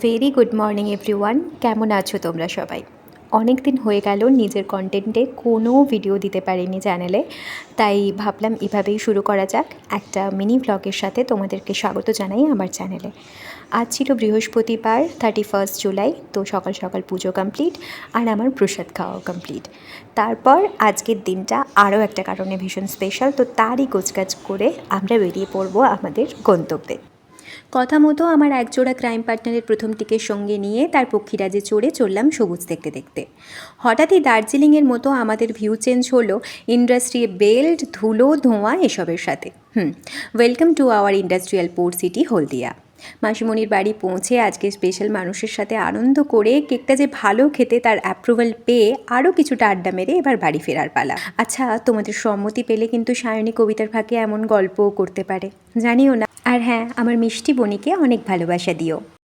Very good morning everyone. কেমন আছো তোমরা সবাই? অনেক দিন হয়ে গেল নিজের কন্টেন্টে কোনো ভিডিও দিতে পারিনি চ্যানেলে, তাই ভাবলাম এভাবেই শুরু করা যাক। একটা মিনি ব্লগের সাথে তোমাদেরকে স্বাগত জানাই আমার চ্যানেলে। আজ ছিল বৃহস্পতিবার 31 জুলাই। তো সকাল সকাল পুজো কমপ্লিট আর আমার প্রসাদ খাওয়াও কমপ্লিট। তারপর আজকের দিনটা আরও একটা কারণে ভীষণ স্পেশাল, তো তারই গোছগাছ করে আমরা বেরিয়ে পড়বো আমাদের গন্তব্যে। কথা মতো আমার একজোড়া ক্রাইম পার্টনারের প্রথম টিকের সঙ্গে নিয়ে তার পক্ষীরাজে চড়ে চললাম সবুজ দেখতে দেখতে। হঠাৎই দার্জিলিংয়ের মতো আমাদের ভিউ চেঞ্জ হলো ইন্ডাস্ট্রি বেল্ট, ধুলো, ধোঁয়া এসবের সাথে। Welcome to our industrial port city Haldia. মাসিমণির বাড়ি পৌঁছে আজকে স্পেশাল মানুষের সাথে আনন্দ করে কেকটা যে ভালো খেতে তার অ্যাপ্রুভাল পেয়ে আরও কিছুটা আড্ডা মেরে এবার বাড়ি ফেরার পালা। আচ্ছা, তোমাদের সম্মতি পেলে কিন্তু সায়নী কবিতার ফাঁকে এমন গল্পও করতে পারে, জানিও না। আর হ্যাঁ, আমার মিষ্টি বনিকে অনেক ভালোবাসা দিও।